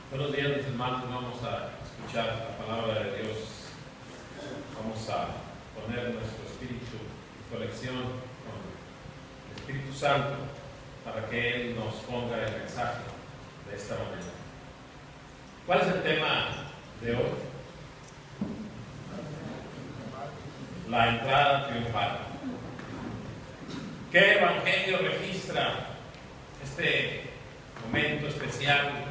Buenos días, mis hermanos. Vamos a escuchar la palabra de Dios. Vamos a poner nuestro espíritu en conexión con el Espíritu Santo para que Él nos ponga el mensaje de esta mañana. ¿Cuál es el tema de hoy? La entrada triunfal. ¿Qué evangelio registra este momento especial?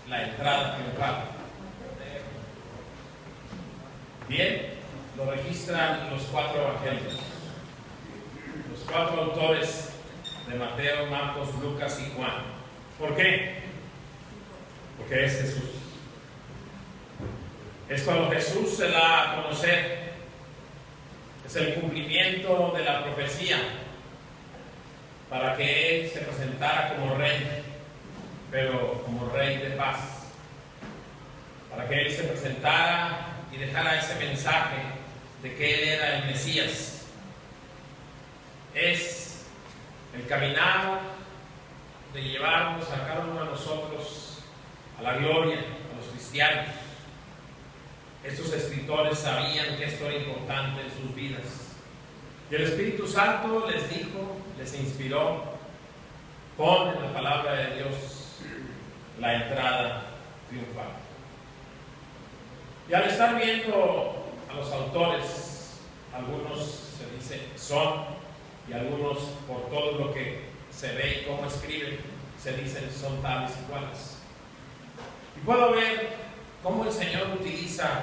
La entrada triunfal. Bien, lo registran los 4 evangelios. Los 4 autores de Mateo, Marcos, Lucas y Juan. ¿Por qué? Porque es Jesús. Es cuando Jesús se da a conocer. Es el cumplimiento de la profecía para que Él se presentara como rey, pero como rey de paz, para que Él se presentara y dejara ese mensaje de que Él era el Mesías. Es el caminar de llevarnos a cada uno de nosotros a la gloria, a los cristianos. Estos escritores sabían que esto era importante en sus vidas. Y el Espíritu Santo les dijo, les inspiró, pon en la palabra de Dios la entrada triunfal. Y al estar viendo a los autores, algunos se dice son, y algunos por todo lo que se ve y cómo escriben, se dicen son tales y cuales. Y puedo ver cómo el Señor utiliza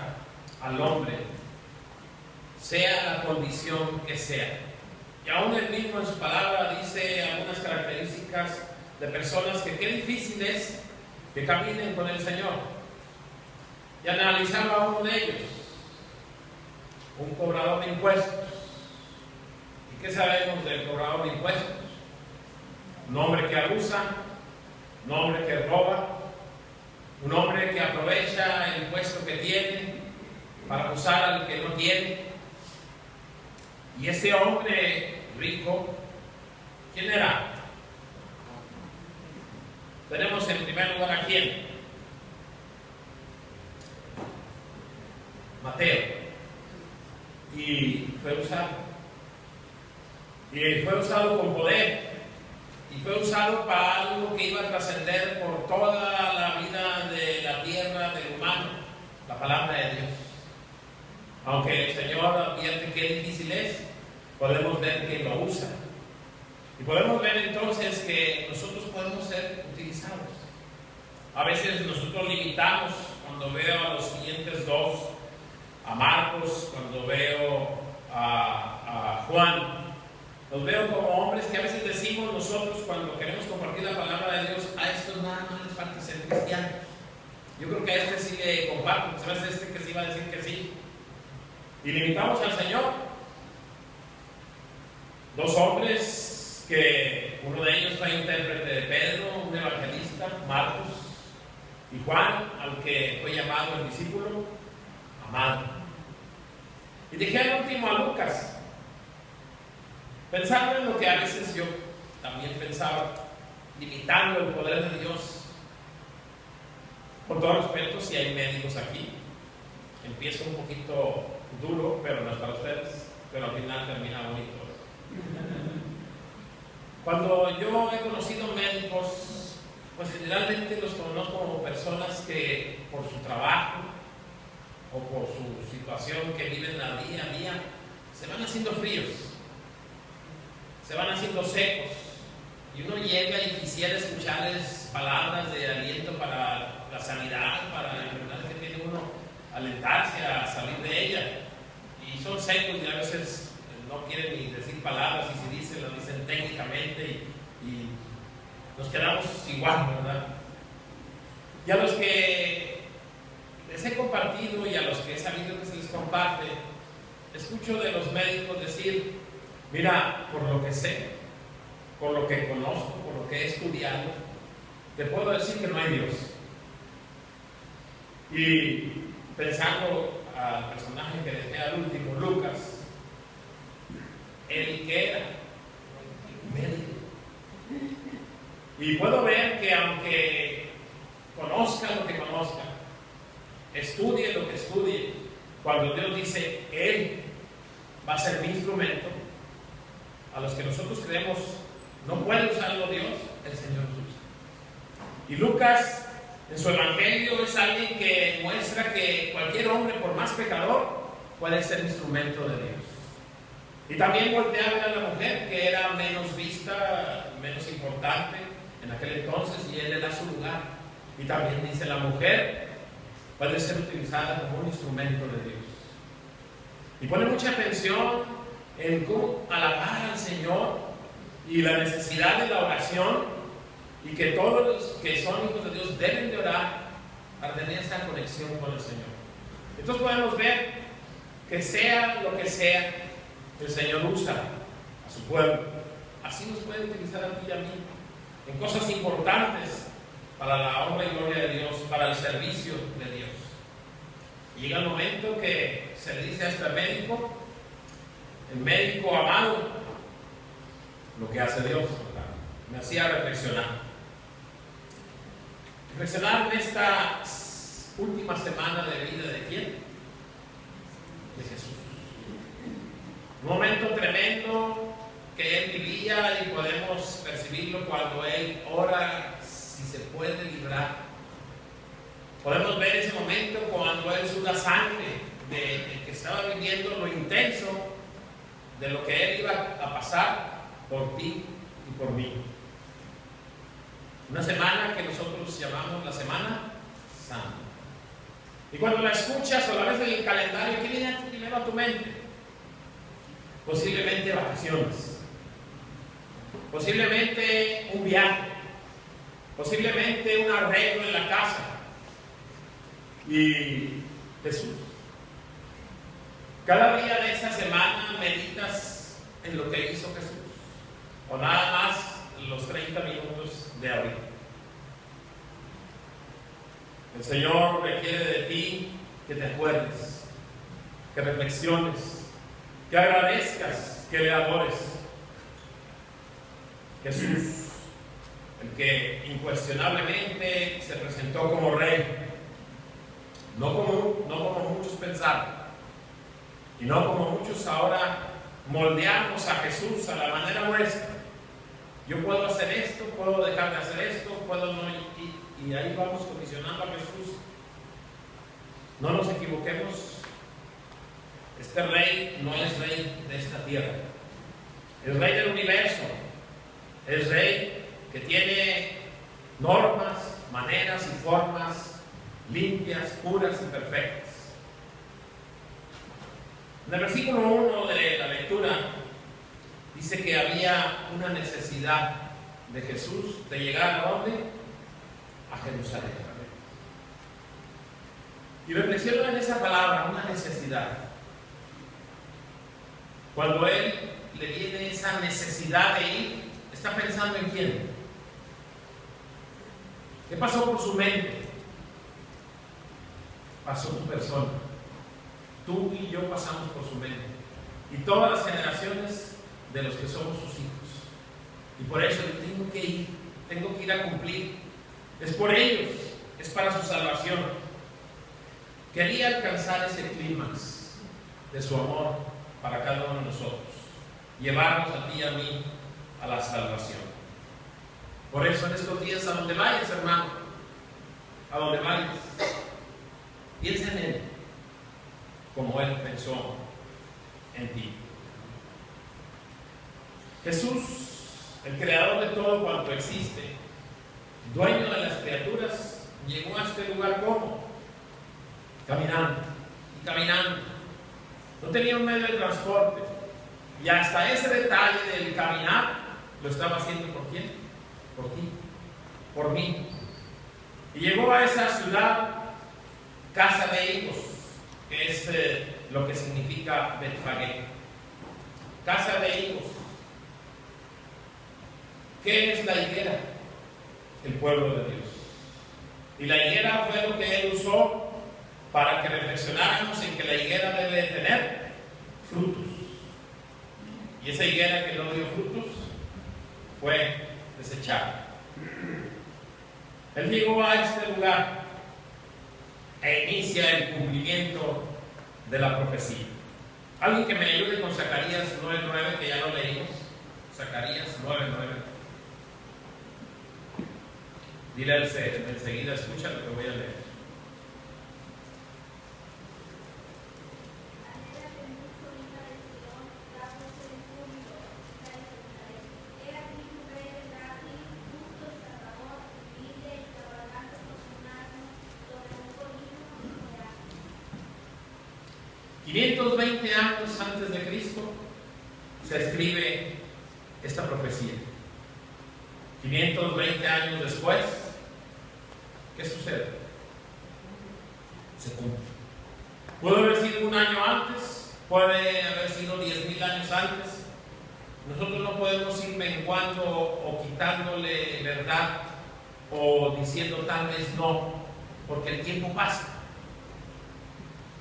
al hombre, sea la condición que sea. Y aún Él mismo en su palabra dice algunas características de personas que qué difícil es que caminen con el Señor. Y analizaba a uno de ellos, un cobrador de impuestos. ¿Y qué sabemos del cobrador de impuestos? Un hombre que abusa, un hombre que roba, un hombre que aprovecha el puesto que tiene para usar al que no tiene. Y este hombre rico, ¿quién era? Tenemos en primer lugar a quién? Mateo. Y fue usado. Y fue usado con poder. Y fue usado para algo que iba a trascender por toda la vida de la tierra, del humano, la palabra de Dios. Aunque el Señor advierte qué difícil es, podemos ver que lo usa. Y podemos ver entonces que nosotros podemos ser utilizados. A veces nosotros limitamos, cuando veo a los siguientes dos, a Marcos, cuando veo a Juan, los veo como hombres que a veces decimos nosotros cuando queremos compartir la palabra de Dios, a estos nada más les falta ser cristianos. Yo creo que a este sí le comparto, se me hace este que sí va a decir que sí. Y limitamos al Señor. 2 hombres que uno de ellos fue intérprete de Pedro, un evangelista, Marcos, y Juan, al que fue llamado el discípulo amado. Y dejé al último a Lucas, pensando en lo que a veces yo también pensaba, limitando el poder de Dios. Con todo respeto, si hay médicos aquí, empiezo un poquito duro, pero no es para ustedes, pero al final termina bonito. Cuando yo he conocido médicos, pues generalmente los conozco como personas que por su trabajo o por su situación que viven día a día, se van haciendo fríos, se van haciendo secos, y uno llega y quisiera escucharles palabras de aliento para la sanidad, para la enfermedad que tiene uno, alentarse a salir de ella, y son secos y a veces no quieren ni decir palabras, y si dicen, lo dicen técnicamente, y nos quedamos igual, ¿verdad? Y a los que les he compartido y a los que he sabido que se les comparte, escucho de los médicos decir, mira, por lo que sé, por lo que conozco, por lo que he estudiado, te puedo decir que no hay Dios. Y pensando al personaje que dejé al último, Lucas, el que era médico. Y puedo ver que aunque conozca lo que conozca, estudie lo que estudie, cuando Dios dice, Él va a ser mi instrumento, a los que nosotros creemos no puede usarlo Dios, el Señor los usa. Y Lucas, en su evangelio, es alguien que muestra que cualquier hombre, por más pecador, puede ser instrumento de Dios. Y también voltea a ver a la mujer, que era menos vista, menos importante en aquel entonces, y Él le da su lugar. Y también dice, la mujer puede ser utilizada como un instrumento de Dios. Y pone mucha atención en cómo alabar al Señor y la necesidad de la oración, y que todos los que son hijos de Dios deben de orar para tener esa conexión con el Señor. Entonces podemos ver que sea lo que sea, el Señor usa a su pueblo. Así nos puede utilizar a ti y a mí en cosas importantes para la honra y gloria de Dios, para el servicio de Dios. Y llega el momento que se le dice a este médico, el médico amado, lo que hace Dios. Me hacía reflexionar en esta última semana de vida de ¿quién? De Jesús. Un momento tremendo que Él vivía, y podemos percibirlo cuando Él ora si se puede librar. Podemos ver ese momento cuando Él suda sangre de que estaba viviendo lo intenso de lo que Él iba a pasar por ti y por mí. Una semana que nosotros llamamos la Semana Santa. Y cuando la escuchas o la ves en el calendario, ¿qué viene primero a tu mente? Posiblemente vacaciones, posiblemente un viaje, posiblemente un arreglo en la casa. Y Jesús. Cada día de esa semana meditas en lo que hizo Jesús, o nada más los 30 minutos de ahorita. El Señor requiere de ti que te acuerdes, que reflexiones, que agradezcas, que le adores. Jesús, el que incuestionablemente se presentó como Rey, no como muchos pensaron, y no como muchos ahora moldeamos a Jesús a la manera nuestra. Yo puedo hacer esto, puedo dejar de hacer esto, puedo no, y ahí vamos condicionando a Jesús. No nos equivoquemos. Este Rey no es Rey de esta tierra, es Rey del universo, es Rey que tiene normas, maneras y formas limpias, puras y perfectas. En el versículo 1 de la lectura dice que había una necesidad de Jesús de llegar ¿a dónde? A Jerusalén. Y reflexiona en esa palabra, una necesidad. Cuando Él le viene esa necesidad de ir, ¿está pensando en quién? ¿Qué pasó por su mente? Pasó tu persona. Tú y yo pasamos por su mente. Y todas las generaciones de los que somos sus hijos. Y por eso tengo que ir a cumplir. Es por ellos, es para su salvación. Quería alcanzar ese clímax de su amor para cada uno de nosotros. Llevarnos a ti y a mí a la salvación. Por eso en estos días, a donde vayas, hermano, a donde vayas, piensa en Él como Él pensó en ti. Jesús, el creador de todo cuanto existe, dueño de las criaturas, llegó a este lugar ¿cómo? Caminando y caminando. No tenía un medio de transporte, y hasta ese detalle del caminar lo estaba haciendo ¿por quién? Por ti, por mí. Y llegó a esa ciudad, casa de higos, que es lo que significa Betfagé, casa de higos. ¿Qué es la higuera? El pueblo de Dios. Y la higuera fue lo que Él usó para que reflexionáramos en que la higuera debe tener frutos. Y esa higuera que no dio frutos fue desechada. Él llegó a este lugar e inicia el cumplimiento de la profecía. Alguien que me ayude con Zacarías 9:9, que ya lo leímos. Zacarías 9:9. Dile enseguida, escucha lo que voy a leer. $520 años antes de Cristo se escribe esta profecía. 520 años después, ¿qué sucede? Se cumple. Puede haber sido un año antes, puede haber sido 10,000 años antes. Nosotros no podemos ir menguando o quitándole verdad o diciendo tal vez no, porque el tiempo pasa.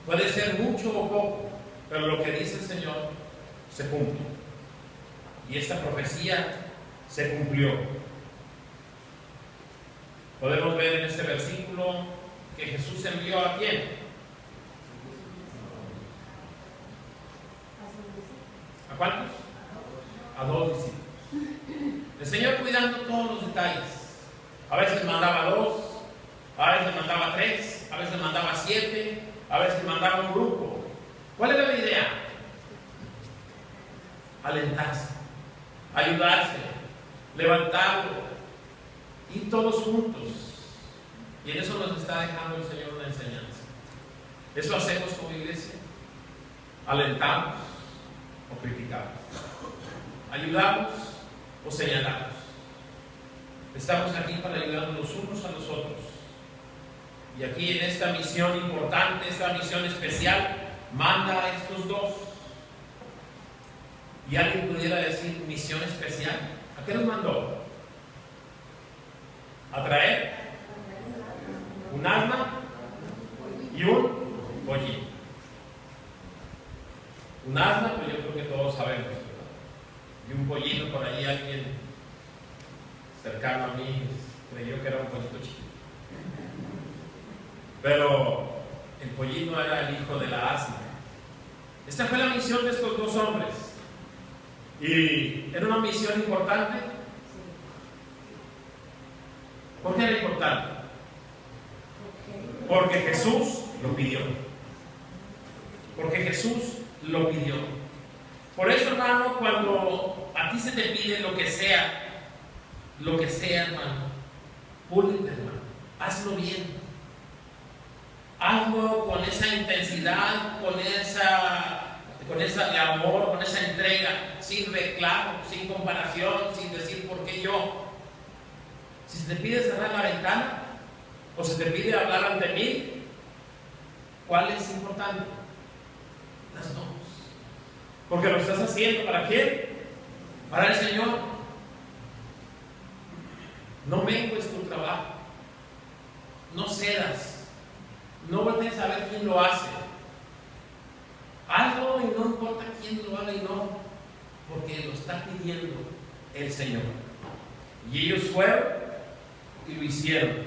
Puede ser mucho o poco, pero lo que dice el Señor se cumple. Y esta profecía se cumplió. Podemos ver en este versículo que Jesús envió ¿a quién? ¿A cuántos? A 2 discípulos. El Señor cuidando todos los detalles. A veces mandaba 2, a veces mandaba 3, a veces mandaba 7, a veces mandaba un grupo. ¿Cuál era la idea? Alentarse, ayudarse, levantarlo, ir todos juntos. Y en eso nos está dejando el Señor una enseñanza. Eso hacemos como iglesia. Alentamos o criticamos, ayudamos o señalamos. Estamos aquí para ayudarnos los unos a los otros. Y aquí en esta misión importante, esta misión especial, manda a estos 2. Y alguien pudiera decir, misión especial, ¿a qué los mandó? A traer un asna y un pollito. Un asna, pues yo creo que todos sabemos, ¿verdad? Y un pollito, por ahí alguien cercano a mí creyó que era un pollito chiquito. Pero el pollino era el hijo de la asna. Esta fue la misión de estos 2 hombres. Y era una misión importante. ¿Por qué era importante? Porque Jesús lo pidió. Porque Jesús lo pidió. Por eso, hermano, cuando a ti se te pide lo que sea, hermano, púlete, hermano, hazlo bien. Hazlo con esa intensidad, con ese amor, con esa entrega, sin reclamo, sin comparación, sin decir por qué yo. Si se te pide cerrar la ventana o se te pide hablar ante mí, ¿cuál es importante? Las 2. Porque lo estás haciendo ¿para quién? Para el Señor. No mengues tu trabajo, no cedas. No voltees a ver quién lo hace. Hazlo y no importa quién lo haga y no, porque lo está pidiendo el Señor. Y ellos fueron y lo hicieron.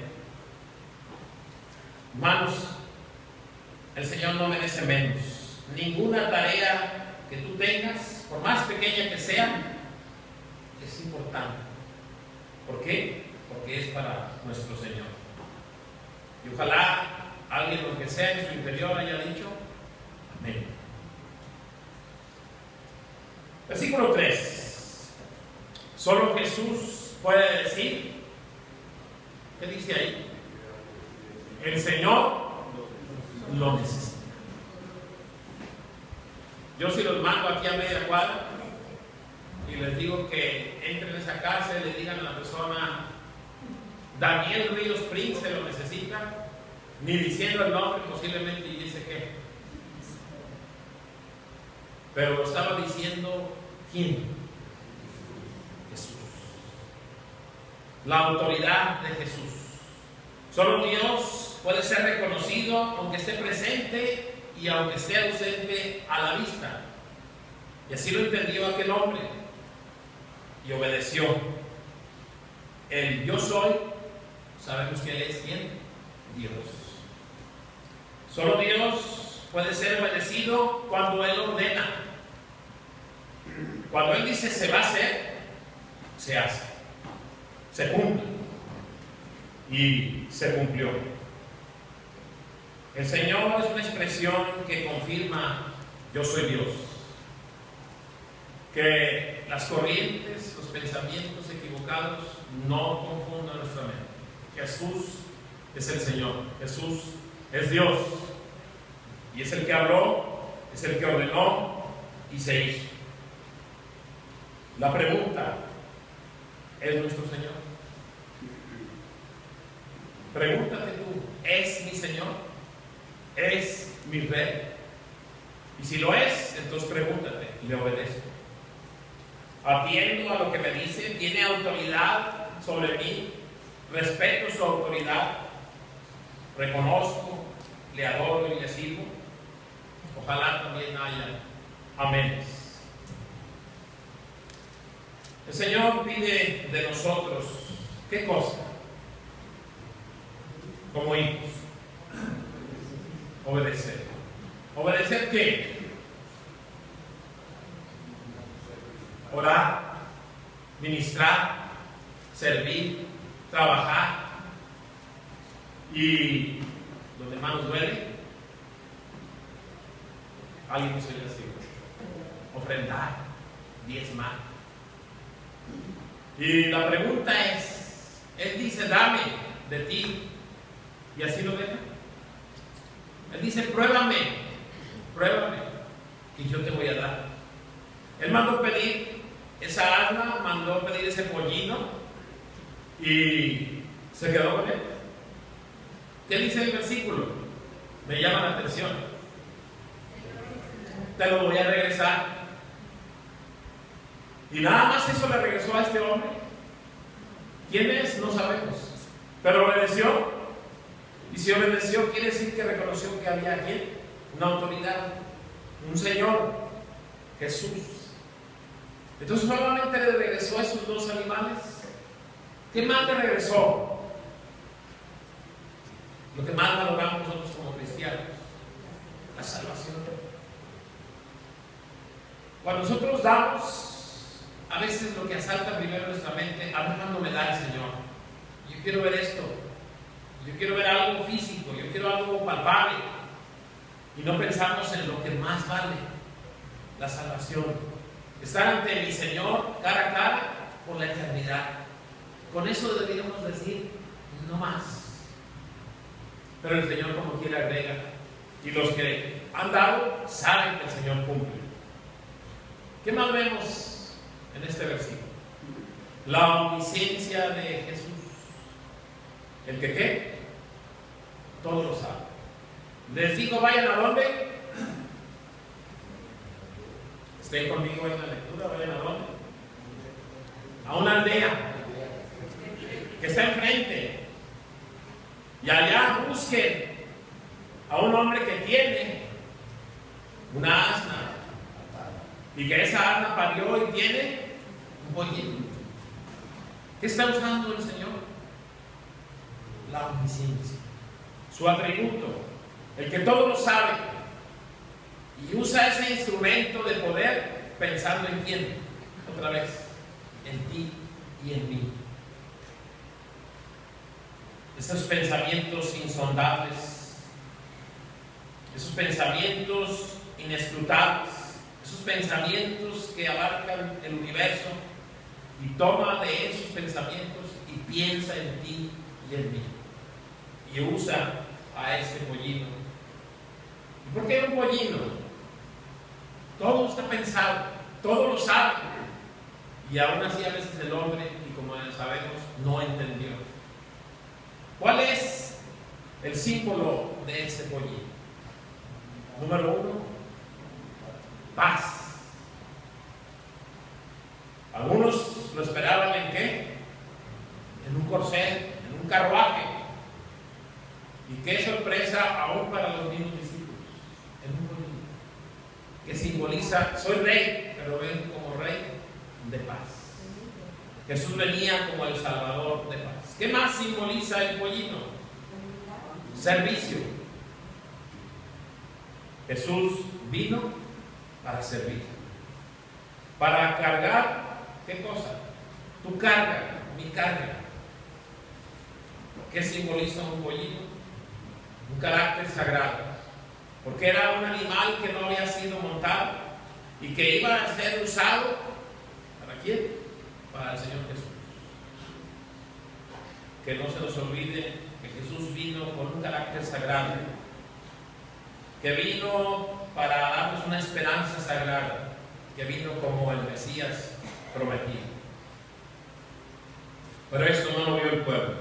Hermanos, el Señor no merece menos. Ninguna tarea que tú tengas, por más pequeña que sea, es importante. ¿Por qué? Porque es para nuestro Señor. Y ojalá alguien, lo que sea en su interior, haya dicho amén. Versículo 3. Solo Jesús puede decir, ¿qué dice ahí? El Señor lo necesita. Yo si los mando aquí a media cuadra y les digo que entren a esa casa y le digan a la persona, Daniel Ríos Prince se lo necesita, ni diciendo el nombre posiblemente y dice que, pero lo estaba diciendo ¿quién? Jesús. La autoridad de Jesús. Solo Dios puede ser reconocido aunque esté presente y aunque esté ausente a la vista. Y así lo entendió aquel hombre y obedeció. El yo soy sabemos que Él es ¿quién? Dios. Solo Dios puede ser obedecido cuando Él ordena. Cuando Él dice se va a hacer, se hace, se cumple. Y se cumplió. El Señor es una expresión que confirma yo soy Dios. Que las corrientes, los pensamientos equivocados no confundan nuestra mente. Jesús es el Señor, Jesús es Dios. Y es el que habló, es el que ordenó y se hizo. La pregunta, ¿es nuestro Señor? Pregúntate tú, ¿es mi Señor? ¿Es mi Rey? Y si lo es, entonces pregúntate, ¿le obedezco? ¿Atiendo a lo que me dice? ¿Tiene autoridad sobre mí? ¿Respeto su autoridad? ¿Reconozco? ¿Le adoro y le sirvo? Ojalá también haya aménes. El Señor pide de nosotros, ¿qué cosa? Como hijos, obedecer. ¿Obedecer qué? Orar, ministrar, servir, trabajar. Y donde más nos duele, alguien nos oye así, ofrendar, diezmar. Y la pregunta es, Él dice, dame de ti. Y así lo deja. Él dice, pruébame, y yo te voy a dar. Él mandó pedir esa asna, mandó pedir ese pollino y se quedó con él. ¿Qué dice el versículo? Me llama la atención. Te lo voy a regresar. Y nada más eso le regresó a este hombre. ¿Quién es? No sabemos. Pero obedeció. Y si obedeció, quiere decir que reconoció que había aquí una autoridad, un Señor, Jesús. Entonces solamente le regresó a esos dos animales. ¿Qué más le regresó? Lo que más valoramos nosotros como cristianos, la salvación. Cuando nosotros damos, a veces lo que asalta primero nuestra mente, a ver cuándo me da el Señor. Yo quiero ver esto. Yo quiero ver algo físico, yo quiero algo palpable. Y no pensamos en lo que más vale, la salvación. Estar ante mi Señor cara a cara por la eternidad. Con eso deberíamos decir, no más. Pero el Señor como quiera agrega. Y los que han dado saben que el Señor cumple. ¿Qué más vemos en este versículo? La omnisciencia de Jesús. ¿El que qué? Todo lo sabe. Les digo, vayan a dónde. Estén conmigo en la lectura, vayan a dónde. A una aldea que está enfrente. Y allá busquen a un hombre que tiene una asna. Y que esa asna parió y tiene un pollito. ¿Qué está usando el Señor? La omnisciencia, su atributo, el que todo lo sabe, y usa ese instrumento de poder pensando en quién, otra vez, en ti y en mí. Esos pensamientos insondables, esos pensamientos inescrutables, esos pensamientos que abarcan el universo, y toma de esos pensamientos y piensa en ti y en mí. Y usa a este pollino. ¿Y por qué un pollino? Todo está pensado, todo lo sabe. Y aún así a veces el hombre, y como sabemos, no entendió. ¿Cuál es el símbolo de este pollino? Número 1, paz. Algunos lo esperaban ¿en qué? En un corcel, en un carruaje. Y qué sorpresa aún para los mismos discípulos, en un pollino, que simboliza, soy rey, pero ven como rey de paz. Jesús venía como el Salvador de paz. ¿Qué más simboliza el pollino? Servicio. Jesús vino para servir, para cargar, ¿qué cosa? Tu carga, mi carga. ¿Qué simboliza un pollino? Un carácter sagrado, porque era un animal que no había sido montado y que iba a ser usado, ¿para quién? Para el Señor Jesús. Que no se nos olvide que Jesús vino con un carácter sagrado, que vino para darnos una esperanza sagrada, que vino como el Mesías prometido. Pero esto no lo vio el pueblo.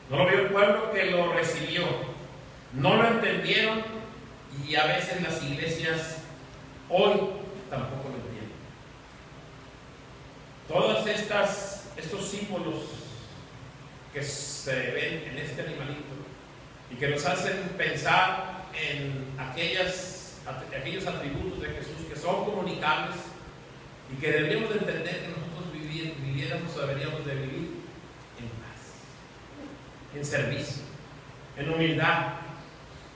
No lo vio el pueblo que lo recibió. No lo entendieron y a veces las iglesias hoy tampoco lo entienden. Todos estos símbolos que se ven en este animalito y que nos hacen pensar en aquellos atributos de Jesús que son comunicables y que deberíamos de entender que nosotros viviéramos o deberíamos de vivir en paz, en servicio, en humildad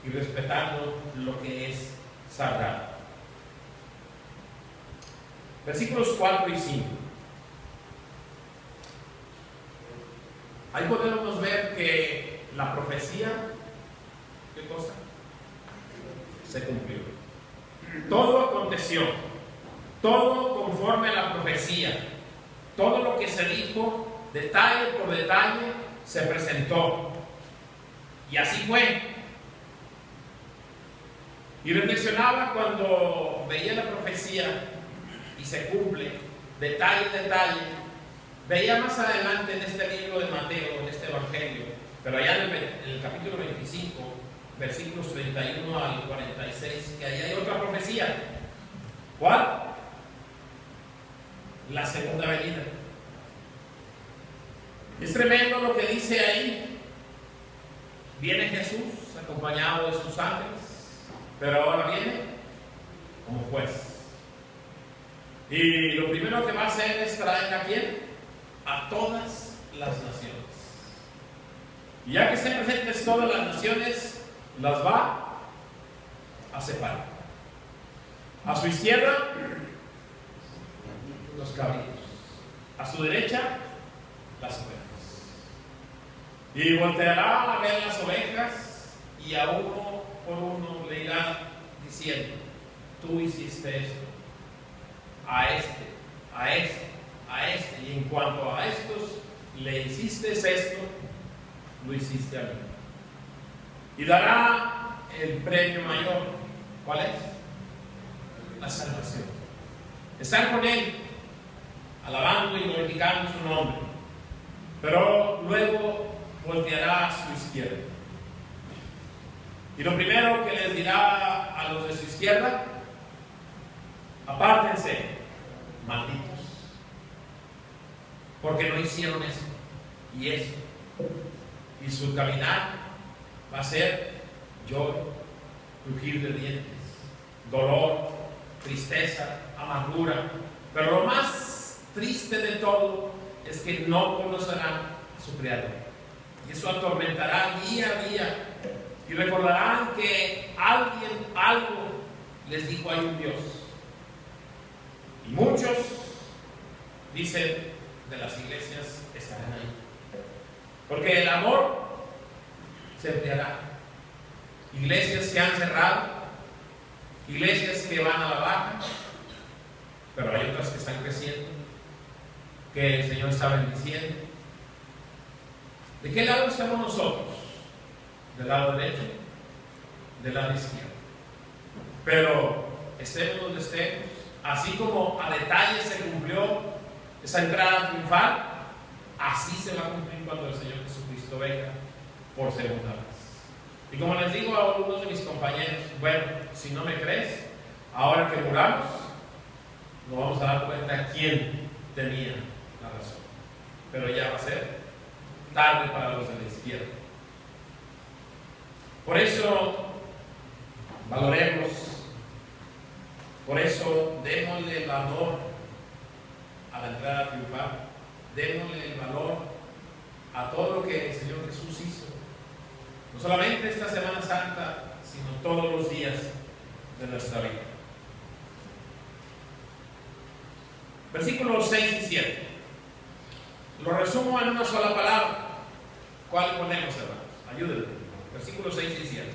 y respetando lo que es sagrado. Versículos 4 y 5. Ahí podemos ver que la profecía, ¿qué cosa? Se cumplió. Todo aconteció, todo conforme a la profecía, todo lo que se dijo, detalle por detalle, se presentó. Y así fue. Y reflexionaba cuando veía la profecía y se cumple, detalle, detalle. Veía más adelante en este libro de Mateo, en este evangelio, pero allá en el capítulo 25, versículos 31 al 46, que ahí hay otra profecía. ¿Cuál? La segunda venida. Es tremendo lo que dice ahí. Viene Jesús acompañado de sus ángeles, pero ahora viene como juez. Y lo primero que va a hacer es traer a quién? A todas las naciones. Y ya que estén presentes todas las naciones, las va a separar. A su izquierda, los cabritos. A su derecha, las ovejas. Y volteará a ver las ovejas y a uno por uno le irá diciendo: tú hiciste esto, a este, a este, a este, y en cuanto a estos le hiciste esto, lo hiciste a mí. Y dará el premio mayor. ¿Cuál es? La salvación. Estar con Él, alabando y glorificando su nombre. Pero luego volteará a su izquierda. Y lo primero que les dirá a los de su izquierda: apártense, malditos, porque no hicieron esto y esto. Y su caminar va a ser lloro, crujir de dientes, dolor, tristeza, amargura. Pero lo más triste de todo es que no conocerán a su Creador. Y eso atormentará día a día. Y recordarán que alguien, algo les dijo: hay un Dios. Y muchos, dicen, de las iglesias estarán ahí. Porque el amor se enfriará. Iglesias que han cerrado, iglesias que van a la baja, pero hay otras que están creciendo, que el Señor está bendiciendo. ¿De qué lado estamos nosotros? ¿Del lado derecho? Del lado izquierdo. Pero estemos donde estemos, así como a detalle se cumplió esa entrada triunfal, así se va a cumplir cuando el Señor Jesucristo venga por segunda vez. Y como les digo a algunos de mis compañeros, bueno, si no me crees, ahora que muramos, nos vamos a dar cuenta quién tenía la razón. Pero ya va a ser tarde para los de la izquierda. Por eso valoremos, por eso démosle valor a la entrada triunfal, démosle el valor a todo lo que el Señor Jesús hizo. No solamente esta Semana Santa, sino todos los días de nuestra vida. Versículos 6 y 7. Lo resumo en una sola palabra. ¿Cuál ponemos, hermanos? Ayúdenme. Versículos 6 y 7.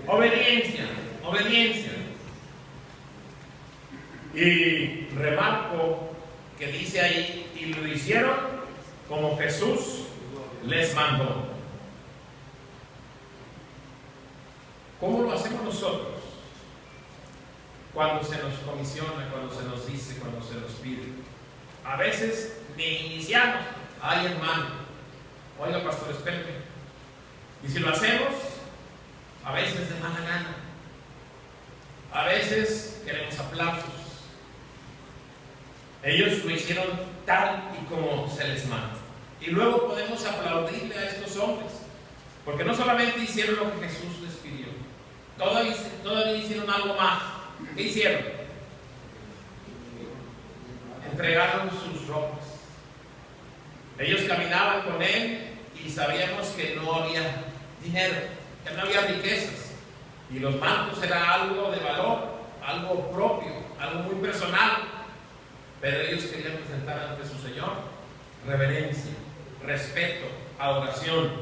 Obediencia. Obediencia. Y remarco que dice ahí, y lo hicieron como Jesús les mandó. ¿Cómo lo hacemos nosotros? Cuando se nos comisiona, cuando se nos dice, cuando se nos pide. A veces ni iniciamos. Ay, hermano, oiga, pastor, espérate. Y si lo hacemos, a veces de mala gana. A veces queremos aplausos. Ellos lo hicieron tal y como se les manda. Y luego podemos aplaudirle a estos hombres, porque no solamente hicieron lo que Jesús les pidió, todavía hicieron algo más. ¿Qué hicieron? Entregaron sus ropas. Ellos caminaban con Él y sabíamos que no había dinero, que no había riquezas, y los mantos era algo de valor, algo propio, algo muy personal. Pero ellos querían presentar ante su Señor reverencia, respeto, adoración,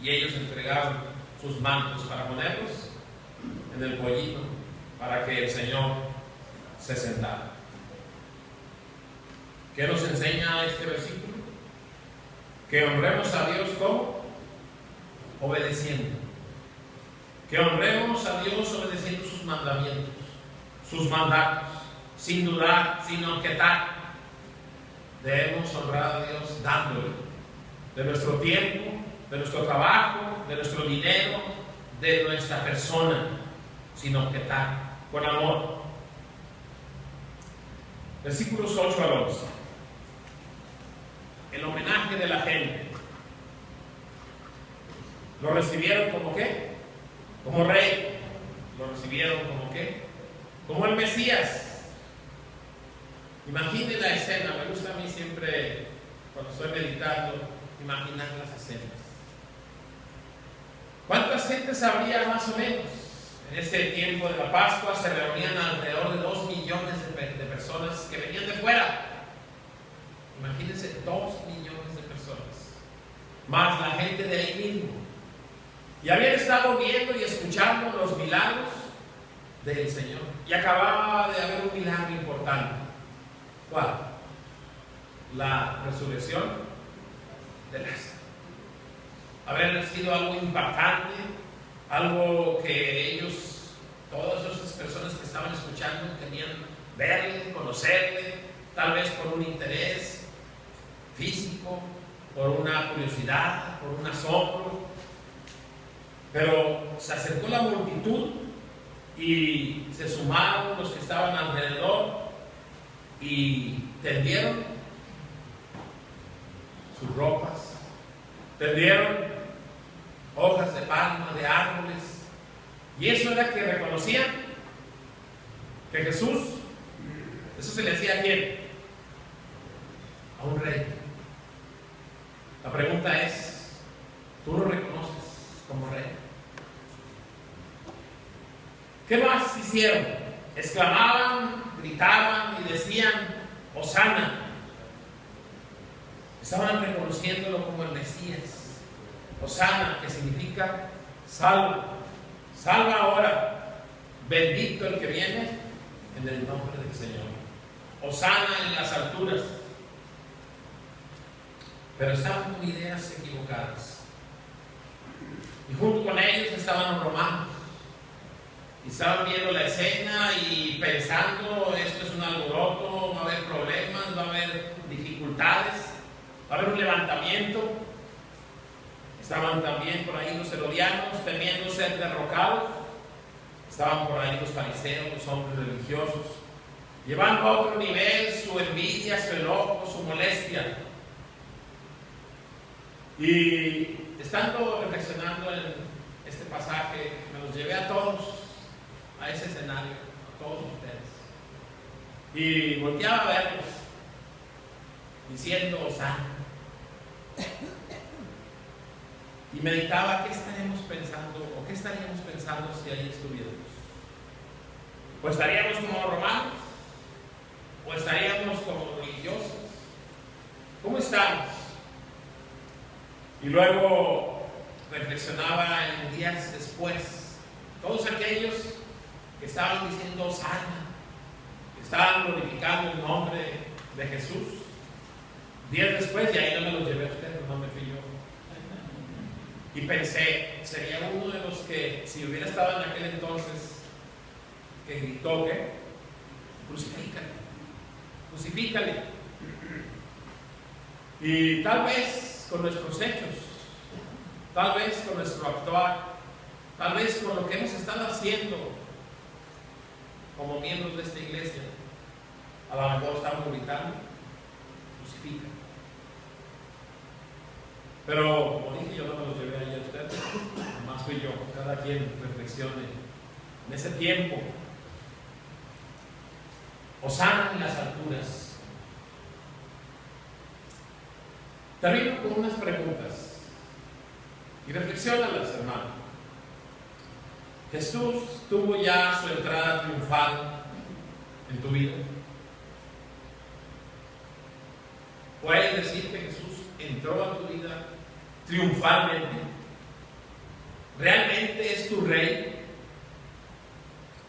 y ellos entregaron sus mantos para ponerlos en el pollito para que el Señor se sentara. ¿Qué nos enseña este versículo? Que honremos a Dios como obedeciendo. Que honremos a Dios obedeciendo sus mandamientos, sus mandatos, sin dudar, sin objetar. Debemos honrar a Dios dándole de nuestro tiempo, de nuestro trabajo, de nuestro dinero, de nuestra persona, sin objetar, con amor. Versículos 8 al 11. El homenaje de la gente. ¿Lo recibieron como qué? Como rey. ¿Lo recibieron como qué? Como el Mesías. Imaginen la escena. Me gusta a mí siempre, cuando estoy meditando, imaginar las escenas. ¿Cuántas gentes habría más o menos? En ese tiempo de la Pascua se reunían alrededor de 2 millones de personas que venían de fuera. Imagínense, 2 millones de personas, más la gente de ahí mismo. Y habían estado viendo y escuchando los milagros del Señor. Y acababa de haber un milagro importante. ¿Cuál? La resurrección de Lázaro. Habría sido algo impactante, algo que ellos, todas esas personas que estaban escuchando, querían verle, conocerle, tal vez por un interés físico, por una curiosidad, por un asombro. Pero se acercó la multitud y se sumaron los que estaban alrededor y tendieron sus ropas, tendieron hojas de palma, de árboles, y eso era que reconocían que Jesús, eso se le decía a quién, a un rey. La pregunta es, ¿tú lo reconoces como rey? ¿Qué más hicieron? Exclamaban, gritaban y decían, Hosana. Estaban reconociéndolo como el Mesías. Hosana, que significa salva. Salva ahora. Bendito el que viene en el nombre del Señor. Hosana en las alturas. Pero estaban con ideas equivocadas. Y junto con ellos estaban los romanos. Y estaban viendo la escena y pensando, esto es un alboroto, va a haber problemas, va a haber dificultades, va a haber un levantamiento. Estaban también por ahí los herodianos temiendo ser derrocados. Estaban por ahí los fariseos, los hombres religiosos, llevando a otro nivel su envidia, su enojo, su molestia. Y estando reflexionando en este pasaje, me los llevé a todos a ese escenario, a todos ustedes. y volteaba a verlos, diciendo Hosana. Y meditaba qué estaríamos pensando si ahí estuviéramos. ¿O estaríamos como romanos? ¿O estaríamos como religiosos? ¿Cómo estamos? Y luego reflexionaba en días después, todos aquellos que estaban diciendo Hosana, que estaban glorificando el nombre de Jesús. Días después, y ahí no me los llevé a ustedes, no me fui yo. Y pensé, sería uno de los que, si hubiera estado en aquel entonces, que gritó, ¿qué? Crucifícale, crucifícale. Y tal vez con nuestros hechos, tal vez con nuestro actuar, tal vez con lo que hemos estado haciendo como miembros de esta iglesia, a lo mejor estamos gritando, crucifícale. Pero, como dije, yo no me los llevé ahí a ustedes, nomás fui yo, cada quien reflexione en ese tiempo. Hosana en las alturas. Termino con unas preguntas y reflexiónalas, hermano. Jesús tuvo ya su entrada triunfal en tu vida. ¿Puedes decir que Jesús entró a tu vida triunfalmente? ¿Realmente es tu Rey?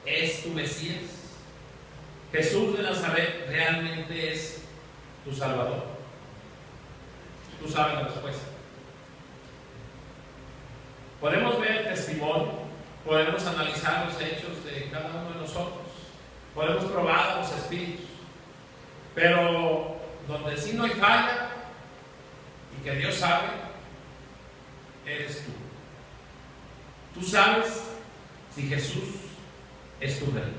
¿Es tu Mesías? ¿Jesús de Nazaret realmente es tu Salvador? Tú sabes la respuesta. Podemos ver el testimonio, podemos analizar los hechos de cada uno de nosotros, podemos probar los espíritus, pero donde sí no hay falla y que Dios sabe, eres tú. Tú sabes si Jesús es tu Rey.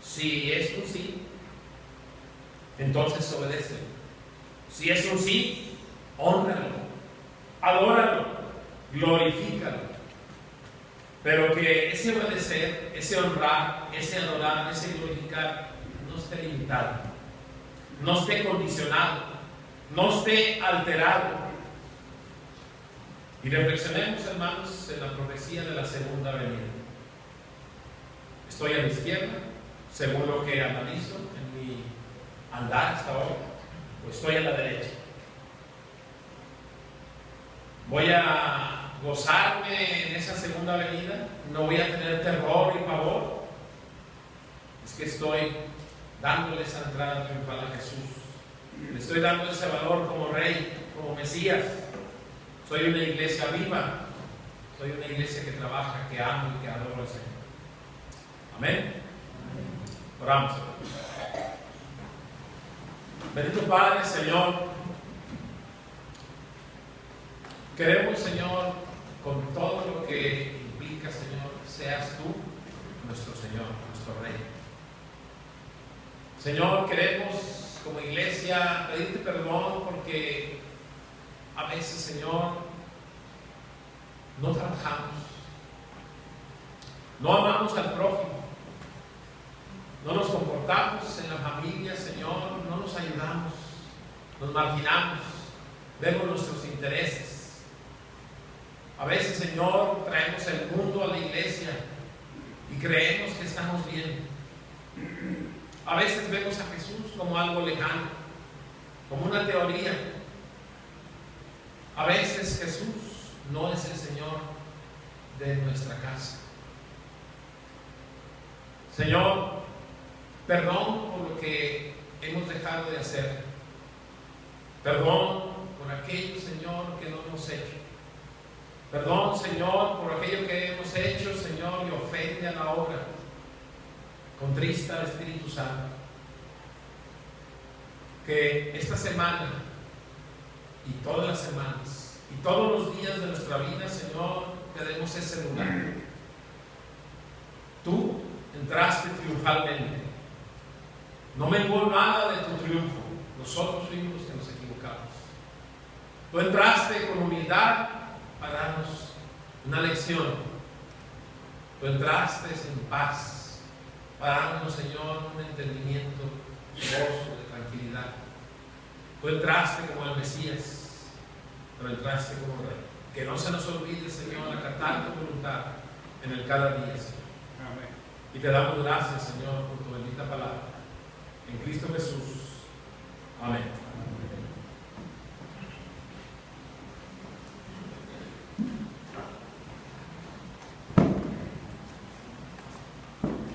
Si es un sí, entonces obedece. Si es un sí, hónralo, adóralo, glorifícalo. Pero que ese obedecer, ese honrar, ese adorar, ese glorificar no esté limitado, no esté condicionado, no esté alterado. Y reflexionemos, hermanos, en la profecía de la segunda venida. Estoy a la izquierda, según lo que analizo en mi andar hasta ahora, o estoy a la derecha. Voy a gozarme en esa segunda venida, no voy a tener terror y pavor. Es que estoy dándole esa entrada triunfal a Jesús, le estoy dando ese valor como Rey, como Mesías. Soy una iglesia viva, soy una iglesia que trabaja, que ama y que adora al Señor. Amén. Oramos. Bendito Padre, Señor, queremos, Señor, con todo lo que implica, Señor, seas tú nuestro Señor, nuestro Rey. Señor, queremos como iglesia pedirte perdón porque a veces, Señor, no trabajamos, no amamos al prójimo, no nos comportamos en la familia, Señor, no nos ayudamos, nos marginamos, vemos nuestros intereses. A veces, Señor, traemos el mundo a la iglesia y creemos que estamos bien. A veces vemos a Jesús como algo lejano, como una teoría. A veces Jesús no es el Señor de nuestra casa. Señor, perdón por lo que hemos dejado de hacer. Perdón por aquello, Señor, que no hemos hecho. Perdón, Señor, por aquello que hemos hecho, Señor, y ofende a la obra. Contrista al Espíritu Santo. Que esta semana y todas las semanas y todos los días de nuestra vida, Señor, te demos ese lugar. Tú entraste triunfalmente. No menguó nada de tu triunfo. Nosotros fuimos los que nos equivocamos. Tú entraste con humildad para darnos una lección. Tú entraste en paz. para darnos, Señor, un entendimiento, gozo, de tranquilidad. Tú entraste como el Mesías, pero entraste como Rey. Que no se nos olvide, Señor, acatar tu voluntad en el cada día, Señor. Amén. Y te damos gracias, Señor, por tu bendita palabra. En Cristo Jesús. Amén.